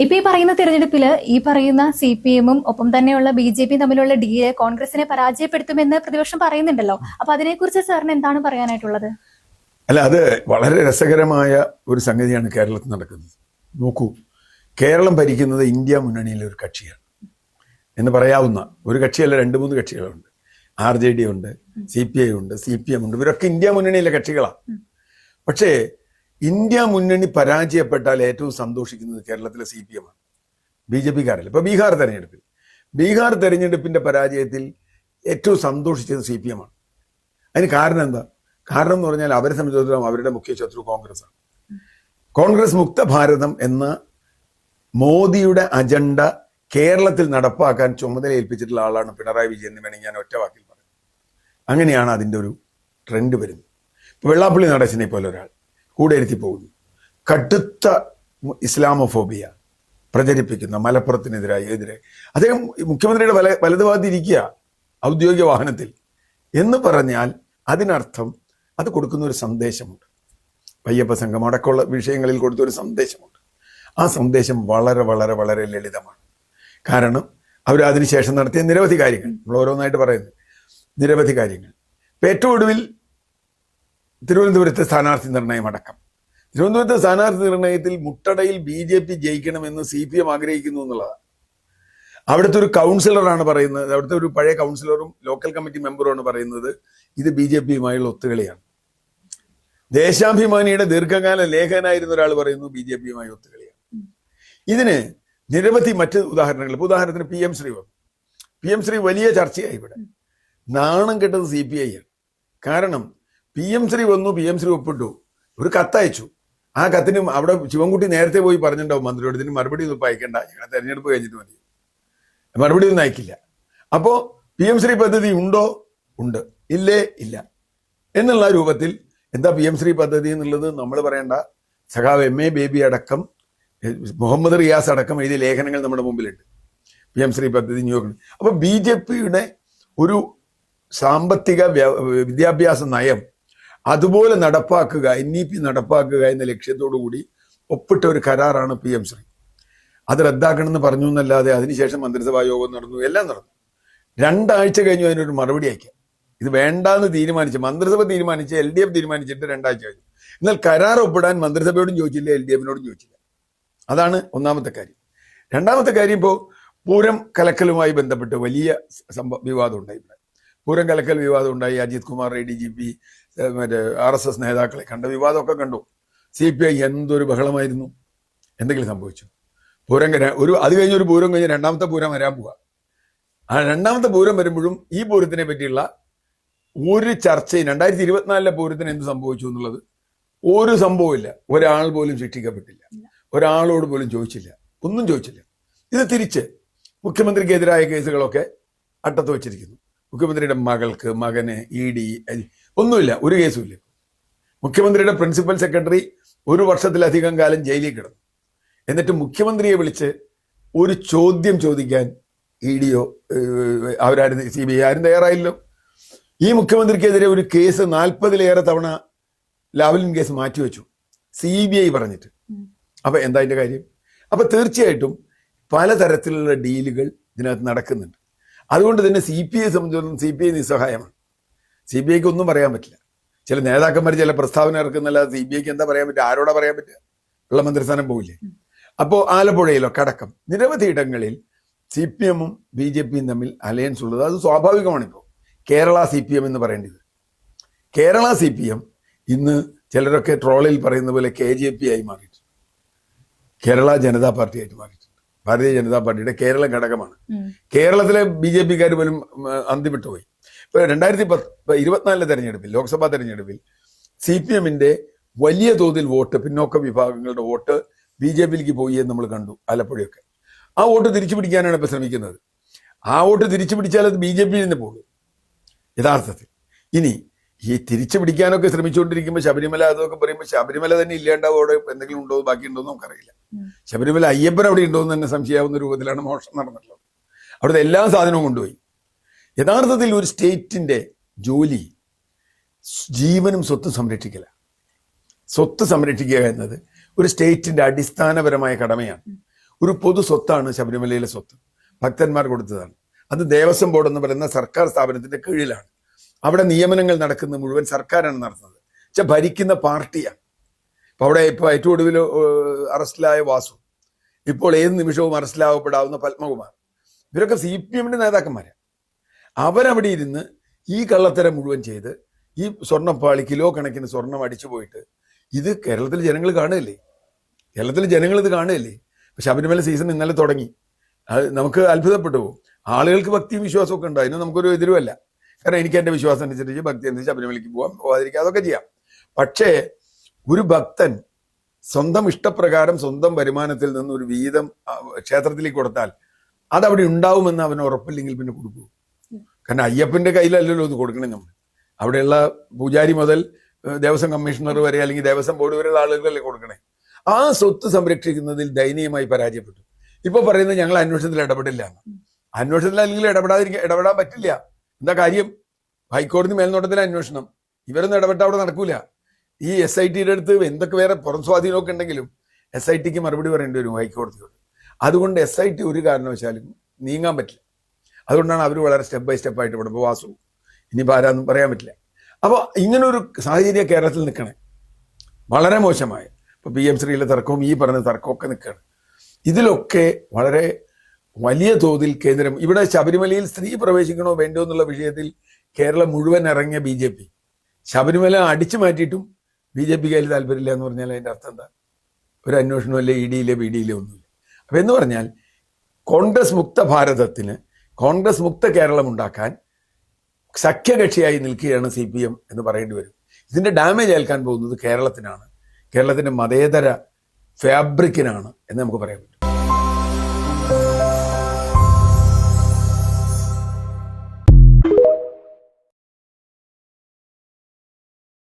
ഇപ്പൊ ഈ പറയുന്ന തെരഞ്ഞെടുപ്പിൽ ഈ പറയുന്ന CPM-ഉം ഒപ്പം തന്നെയുള്ള BJP തമ്മിലുള്ള ഡീല് കോൺഗ്രസിനെ പരാജയപ്പെടുത്തുമെന്ന് പ്രതിപക്ഷം പറയുന്നുണ്ടല്ലോ. അപ്പൊ അതിനെക്കുറിച്ച് സാറിന് എന്താണ് പറയാനായിട്ടുള്ളത്? അല്ല, അത് വളരെ രസകരമായ ഒരു സംഗതിയാണ് കേരളത്തിൽ നടക്കുന്നത്. നോക്കൂ, കേരളം ഭരിക്കുന്നത് ഇന്ത്യ മുന്നണിയിലെ ഒരു കക്ഷിയാണ് എന്ന് പറയാവുന്ന ഒരു കക്ഷിയല്ല, 2-3 കക്ഷികളുണ്ട്. RJD ഉണ്ട്, CPI ഉണ്ട്, CPM ഉണ്ട്. ഇവരൊക്കെ ഇന്ത്യ മുന്നണിയിലെ കക്ഷികളാണ്. പക്ഷേ ഇന്ത്യ മുന്നണി പരാജയപ്പെട്ടാൽ ഏറ്റവും സന്തോഷിക്കുന്നത് കേരളത്തിലെ CPM ആണ്, BJP-കാരല്ല. ഇപ്പൊ ബീഹാർ തെരഞ്ഞെടുപ്പിന്റെ പരാജയത്തിൽ ഏറ്റവും സന്തോഷിച്ചത് CPM ആണ്. അതിന് കാരണം എന്താ? കാരണം എന്ന് പറഞ്ഞാൽ അവരെ സംബന്ധിച്ചിടത്തോളം അവരുടെ മുഖ്യ ശത്രു കോൺഗ്രസ് ആണ്. കോൺഗ്രസ് മുക്ത ഭാരതം എന്ന മോദിയുടെ അജണ്ട കേരളത്തിൽ നടപ്പാക്കാൻ ചുമതല ഏൽപ്പിച്ചിട്ടുള്ള ആളാണ് പിണറായി വിജയൻ എന്ന് വേണമെങ്കിൽ ഞാൻ ഒറ്റ വാക്കിൽ പറയും. അങ്ങനെയാണ് അതിൻ്റെ ഒരു ട്രെൻഡ് വരുന്നത്. ഇപ്പോൾ വെള്ളാപ്പള്ളി നടേശനെ പോലെ ഒരാൾ കൂടെ ഇരുത്തി പോകുന്നു, കടുത്ത ഇസ്ലാമോഫോബിയ പ്രചരിപ്പിക്കുന്ന മലപ്പുറത്തിനെതിരെ അദ്ദേഹം മുഖ്യമന്ത്രിയുടെ വലതുഭാഗത്ത് ഇരിക്കുക ഔദ്യോഗിക വാഹനത്തിൽ എന്ന് പറഞ്ഞാൽ അതിനർത്ഥം അത് കൊടുക്കുന്ന ഒരു സന്ദേശമുണ്ട്. അയ്യപ്പ സംഘം അടക്കമുള്ള വിഷയങ്ങളിൽ കൊടുത്തൊരു സന്ദേശമുണ്ട്. ആ സന്ദേശം വളരെ വളരെ വളരെ ലളിതമാണ്. കാരണം അവർ അതിനുശേഷം നടത്തിയ നിരവധി കാര്യങ്ങൾ, നമ്മൾ ഓരോന്നായിട്ട് പറയുന്നത് നിരവധി കാര്യങ്ങൾ. ഇപ്പം ഏറ്റവും ഒടുവിൽ തിരുവനന്തപുരത്തെ സ്ഥാനാർത്ഥി നിർണയം അടക്കം. തിരുവനന്തപുരത്തെ സ്ഥാനാർത്ഥി നിർണയത്തിൽ മുട്ടടയിൽ BJP ജയിക്കണമെന്ന് CPM ആഗ്രഹിക്കുന്നു എന്നുള്ളതാണ്. അവിടുത്തെ ഒരു കൗൺസിലറാണ് പറയുന്നത്, അവിടുത്തെ ഒരു പഴയ കൗൺസിലറും ലോക്കൽ കമ്മിറ്റി മെമ്പറുമാണ് പറയുന്നത് ഇത് BJP-യുമായുള്ള ഒത്തുകളിയാണ്. ദേശാഭിമാനിയുടെ ദീർഘകാല ലേഖകനായിരുന്ന ഒരാൾ പറയുന്നു BJP-യുമായി ഒത്തുകളിയാണ്. ഇതിന് നിരവധി മറ്റ് ഉദാഹരണങ്ങൾ. ഇപ്പോൾ ഉദാഹരണത്തിന് PM ശ്രീ വന്നു. PM ശ്രീ വലിയ ചർച്ചയായി. ഇവിടെ നാണം കെട്ടത് CPI ആണ്. കാരണം PM ശ്രീ വന്നു, PM ശ്രീ ഒപ്പിട്ടു, ഒരു കത്തയച്ചു. ആ കത്തിന് അവിടെ ശിവൻകുട്ടി നേരത്തെ പോയി പറഞ്ഞിട്ടുണ്ടാവും മന്ത്രിയോട്, ഇതിന് മറുപടി ഒന്നും അയക്കണ്ട, ഞങ്ങൾ തെരഞ്ഞെടുപ്പ് കഴിഞ്ഞിട്ട് മതി, മറുപടി ഒന്നും അയക്കില്ല. അപ്പോൾ PM ശ്രീ പദ്ധതി ഉണ്ടോ? ഉണ്ട്. ഇല്ലേ? ഇല്ല എന്നുള്ള രൂപത്തിൽ. എന്താ PM ശ്രീ പദ്ധതി എന്നുള്ളത് നമ്മൾ പറയേണ്ട. സഖാവ് MA ബേബി അടക്കം മുഹമ്മദ് റിയാസ് അടക്കം എഴുതിയ ലേഖനങ്ങൾ നമ്മുടെ മുമ്പിലുണ്ട്. PM ശ്രീ പദ്ധതി ന്യൂയോർക്ക്. അപ്പൊ BJP-യുടെ ഒരു സാമ്പത്തിക വിദ്യാഭ്യാസ നയം അതുപോലെ നടപ്പാക്കുക, NEP നടപ്പാക്കുക എന്ന ലക്ഷ്യത്തോടു കൂടി ഒപ്പിട്ട ഒരു കരാറാണ് PM ശ്രീ. അത് റദ്ദാക്കണമെന്ന് പറഞ്ഞു എന്നല്ലാതെ അതിനുശേഷം മന്ത്രിസഭാ യോഗം നടന്നു, എല്ലാം നടന്നു. 2 ആഴ്ച കഴിഞ്ഞു അതിനൊരു മറുപടി അയക്കാം. ഇത് വേണ്ടാന്ന് തീരുമാനിച്ച് മന്ത്രിസഭ തീരുമാനിച്ച് LDF തീരുമാനിച്ചിട്ട് 2 ആഴ്ച കഴിഞ്ഞു. എന്നാൽ കരാർ ഒപ്പിടാൻ മന്ത്രിസഭയോടും ചോദിച്ചില്ല, LDF-നോടും ചോദിച്ചില്ല. അതാണ് ഒന്നാമത്തെ കാര്യം. രണ്ടാമത്തെ കാര്യം, ഇപ്പോൾ പൂരം കലക്കലുമായി ബന്ധപ്പെട്ട് വലിയ വിവാദം ഉണ്ടായി. ഇവിടെ പൂരം കലക്കൽ വിവാദം ഉണ്ടായി. അജിത് കുമാർ ADGP മറ്റേ RSS നേതാക്കളെ കണ്ട വിവാദമൊക്കെ കണ്ടു. CPI എന്തൊരു ബഹളമായിരുന്നു. എന്തെങ്കിലും സംഭവിച്ചു? പൂരം അത് കഴിഞ്ഞ് ഒരു പൂരം കഴിഞ്ഞ് 2ാമത്തെ പൂരം വരാൻ പോവുക. ആ 2ാമത്തെ പൂരം വരുമ്പോഴും ഈ പൂരത്തിനെ പറ്റിയുള്ള ഒരു ചർച്ചയും 2024 പൂരത്തിന് എന്ത് സംഭവിച്ചു എന്നുള്ളത് ഒരു സംഭവമില്ല. ഒരാൾ പോലും ശിക്ഷിക്കപ്പെട്ടില്ല, ഒരാളോട് പോലും ചോദിച്ചില്ല, ഒന്നും ചോദിച്ചില്ല. ഇത് തിരിച്ച് മുഖ്യമന്ത്രിക്കെതിരായ കേസുകളൊക്കെ അട്ടത്ത് വെച്ചിരിക്കുന്നു. മുഖ്യമന്ത്രിയുടെ മകൾക്ക്, മകന് ED ഒന്നുമില്ല, ഒരു കേസുമില്ല. മുഖ്യമന്ത്രിയുടെ പ്രിൻസിപ്പൽ സെക്രട്ടറി 1 വർഷത്തിലധികം കാലം ജയിലിൽ കിടന്നു. എന്നിട്ട് മുഖ്യമന്ത്രിയെ വിളിച്ച് ഒരു ചോദ്യം ചോദിക്കാൻ ED-യോ അവരാരും CBI ആരും തയ്യാറായില്ലോ. ഈ മുഖ്യമന്ത്രിക്കെതിരെ ഒരു കേസ് 40-ലേറെ തവണ ലാവ്ലിൻ കേസ് മാറ്റിവെച്ചു CBI പറഞ്ഞിട്ട്. അപ്പൊ എന്താ അതിന്റെ കാര്യം? അപ്പൊ തീർച്ചയായിട്ടും പലതരത്തിലുള്ള ഡീലുകൾ ഇതിനകത്ത് നടക്കുന്നുണ്ട്. അതുകൊണ്ട് തന്നെ CPI സംബന്ധിച്ചിടത്തോളം CPI നിസ്സഹായമാണ്. CBIക്ക് ഒന്നും പറയാൻ പറ്റില്ല. ചില നേതാക്കന്മാർ ചില പ്രസ്താവന ഇറക്കുന്നല്ലാതെ CBIക്ക് എന്താ പറയാൻ പറ്റുക? ആരോടാ പറയാൻ പറ്റുക? ഉള്ള മന്ത്രിസ്ഥാനം പോവില്ലേ? അപ്പോൾ ആലപ്പുഴയിലൊക്കെ അടക്കം നിരവധി ഇടങ്ങളിൽ CPM-ഉം BJP-യും തമ്മിൽ അലയൻസ് ഉള്ളത് അത് സ്വാഭാവികമാണിപ്പോൾ. കേരള CPM എന്ന് പറയേണ്ടത്. കേരള CPM ഇന്ന് ചിലരൊക്കെ ട്രോളിൽ പറയുന്ന പോലെ KJP ആയി മാറിയിട്ടുണ്ട്. കേരള ജനതാ പാർട്ടി ആയിട്ട് മാറിയിട്ടുണ്ട്. ഭാരതീയ ജനതാ പാർട്ടിയുടെ കേരള ഘടകമാണ്. കേരളത്തിലെ BJP-കാർ പോലും അന്തിവിട്ടുപോയി. ഇപ്പൊ 2024 തെരഞ്ഞെടുപ്പിൽ, ലോക്സഭാ തെരഞ്ഞെടുപ്പിൽ CPM-ന്റെ വലിയ തോതിൽ വോട്ട്, പിന്നോക്ക വിഭാഗങ്ങളുടെ വോട്ട് BJP-യിലേക്ക് പോയി എന്ന് നമ്മൾ കണ്ടു. ആലപ്പുഴയൊക്കെ ആ വോട്ട് തിരിച്ചു പിടിക്കാനാണ് ഇപ്പൊ ശ്രമിക്കുന്നത്. ആ വോട്ട് തിരിച്ചു പിടിച്ചാൽ അത് BJP-യിൽ നിന്ന് പോകും യഥാർത്ഥത്തിൽ. ഇനി ഈ തിരിച്ചു പിടിക്കാനൊക്കെ ശ്രമിച്ചുകൊണ്ടിരിക്കുമ്പോൾ ശബരിമല അതൊക്കെ പറയുമ്പോൾ ശബരിമല തന്നെ ഇല്ലാണ്ടാവും. അവിടെ എന്തെങ്കിലും ഉണ്ടോ, ബാക്കിയുണ്ടോ എന്ന് നമുക്കറിയില്ല. ശബരിമല അയ്യപ്പൻ അവിടെ ഉണ്ടോ എന്ന് തന്നെ സംശയാവുന്ന രൂപത്തിലാണ് മോഷണം നടന്നിട്ടുള്ളത്. അവിടുത്തെ എല്ലാ സാധനവും കൊണ്ടുപോയി. യഥാർത്ഥത്തിൽ ഒരു സ്റ്റേറ്റിന്റെ ജോലി ജീവനും സ്വത്തും സംരക്ഷിക്കല. സ്വത്ത് സംരക്ഷിക്കുക എന്നത് ഒരു സ്റ്റേറ്റിന്റെ അടിസ്ഥാനപരമായ കടമയാണ്. ഒരു പൊതു സ്വത്താണ് ശബരിമലയിലെ സ്വത്ത്, ഭക്തന്മാർ കൊടുത്തതാണ്. അത് ദേവസ്വം ബോർഡ് എന്ന് പറയുന്ന സർക്കാർ സ്ഥാപനത്തിന്റെ കീഴിലാണ്. അവിടെ നിയമനങ്ങൾ നടക്കുന്നത് മുഴുവൻ സർക്കാരാണ് നടത്തുന്നത്. പക്ഷെ ഭരിക്കുന്ന പാർട്ടിയാണ്. അപ്പൊ അവിടെ ഇപ്പോൾ ഏറ്റവും ഒടുവിൽ അറസ്റ്റിലായ വാസു, ഇപ്പോൾ ഏത് നിമിഷവും അറസ്റ്റിലാവപ്പെടാവുന്ന പത്മകുമാർ, ഇവരൊക്കെ CPM നേതാക്കന്മാരാണ്. അവരവിടെ ഇരുന്ന് ഈ കള്ളത്തരം മുഴുവൻ ചെയ്ത് ഈ സ്വർണ്ണപ്പാളി കിലോ കണക്കിന് സ്വർണം അടിച്ചു പോയിട്ട് ഇത് കേരളത്തിലെ ജനങ്ങൾ കാണുകയല്ലേ, കേരളത്തിലെ ജനങ്ങൾ ഇത് കാണുകയല്ലേ. ശബരിമല സീസൺ ഇന്നലെ തുടങ്ങി. അത് നമുക്ക് അത്ഭുതപ്പെട്ടു പോകും. ആളുകൾക്ക് ഭക്തിയും വിശ്വാസമൊക്കെ ഉണ്ട്, അതിന് നമുക്കൊരു എതിരുമല്ല. കാരണം എനിക്ക് എൻ്റെ വിശ്വാസം അനുസരിച്ച് ഭക്തി അനുസരിച്ച് ശബരിമലയ്ക്ക് പോകാതിരിക്കുക, അതൊക്കെ ചെയ്യാം. പക്ഷേ ഒരു ഭക്തൻ സ്വന്തം ഇഷ്ടപ്രകാരം സ്വന്തം വരുമാനത്തിൽ നിന്ന് ഒരു വീതം ക്ഷേത്രത്തിലേക്ക് കൊടുത്താൽ അതവിടെ ഉണ്ടാവുമെന്ന് അവന് ഉറപ്പില്ലെങ്കിൽ പിന്നെ കൊടുക്കൂ. കാരണം അയ്യപ്പന്റെ കയ്യിലല്ലല്ലോ ഇത് കൊടുക്കണേ. നമ്മൾ അവിടെയുള്ള പൂജാരി മുതൽ ദേവസ്വം കമ്മീഷണർ വരെ അല്ലെങ്കിൽ ദേവസ്വം ബോർഡ് വരെയുള്ള ആളുകളല്ലേ കൊടുക്കണേ. ആ സ്വത്ത് സംരക്ഷിക്കുന്നതിൽ ദയനീയമായി പരാജയപ്പെട്ടു. ഇപ്പൊ പറയുന്നത് ഞങ്ങൾ അന്വേഷണത്തിൽ ഇടപെടില്ല. അന്വേഷണത്തിൽ അല്ലെങ്കിൽ ഇടപെടാൻ പറ്റില്ല. എന്താ കാര്യം? ഹൈക്കോടതി മേൽനോട്ടത്തിലെ അന്വേഷണം, ഇവരൊന്നും ഇടപെട്ട അവിടെ നടക്കൂല. ഈ SITയുടെ അടുത്ത് എന്തൊക്കെ വേറെ പുറം സ്വാധീനമൊക്കെ ഉണ്ടെങ്കിലും SITക്ക് മറുപടി പറയേണ്ടി വരും ഹൈക്കോടതിയോട്. അതുകൊണ്ട് SIT ഒരു കാരണവശാലും നീങ്ങാൻ പറ്റില്ല. അതുകൊണ്ടാണ് അവർ വളരെ സ്റ്റെപ്പ് ബൈ സ്റ്റെപ്പ് ആയിട്ട് ഇവിടെ വാസു ഇനിയിപ്പോൾ ആരാന്നും പറയാൻ പറ്റില്ല. അപ്പോൾ ഇങ്ങനൊരു സാഹചര്യം കേരളത്തിൽ നിൽക്കണേ വളരെ മോശമായ. ഇപ്പൊ PM ശ്രീയിലെ തർക്കവും ഈ പറഞ്ഞ തർക്കമൊക്കെ നിൽക്കുകയാണ്. ഇതിലൊക്കെ വളരെ വലിയ തോതിൽ കേന്ദ്രം, ഇവിടെ ശബരിമലയിൽ സ്ത്രീ പ്രവേശിക്കണോ വേണ്ടോ എന്നുള്ള വിഷയത്തിൽ കേരളം മുഴുവൻ ഇറങ്ങിയ BJP ശബരിമല അടിച്ചു മാറ്റിയിട്ടും BJPക്ക് അതിൽ താല്പര്യമില്ല എന്ന് പറഞ്ഞാൽ അതിൻ്റെ അർത്ഥം എന്താ? ഒരു അന്വേഷണവും അല്ലേ, ED-യിലെ BD-യിലെ ഒന്നുമില്ല. അപ്പൊ എന്ന് പറഞ്ഞാൽ കോൺഗ്രസ് മുക്ത ഭാരതത്തിന്, കോൺഗ്രസ് മുക്ത കേരളം ഉണ്ടാക്കാൻ സഖ്യകക്ഷിയായി നിൽക്കുകയാണ് CPM എന്ന് പറയേണ്ടി വരും. ഇതിന്റെ ഡാമേജ് ഏൽക്കാൻ പോകുന്നത് കേരളത്തിനാണ്, കേരളത്തിന്റെ മതേതര ഫാബ്രിക്കിനാണ് എന്ന് നമുക്ക് പറയാൻ പറ്റും.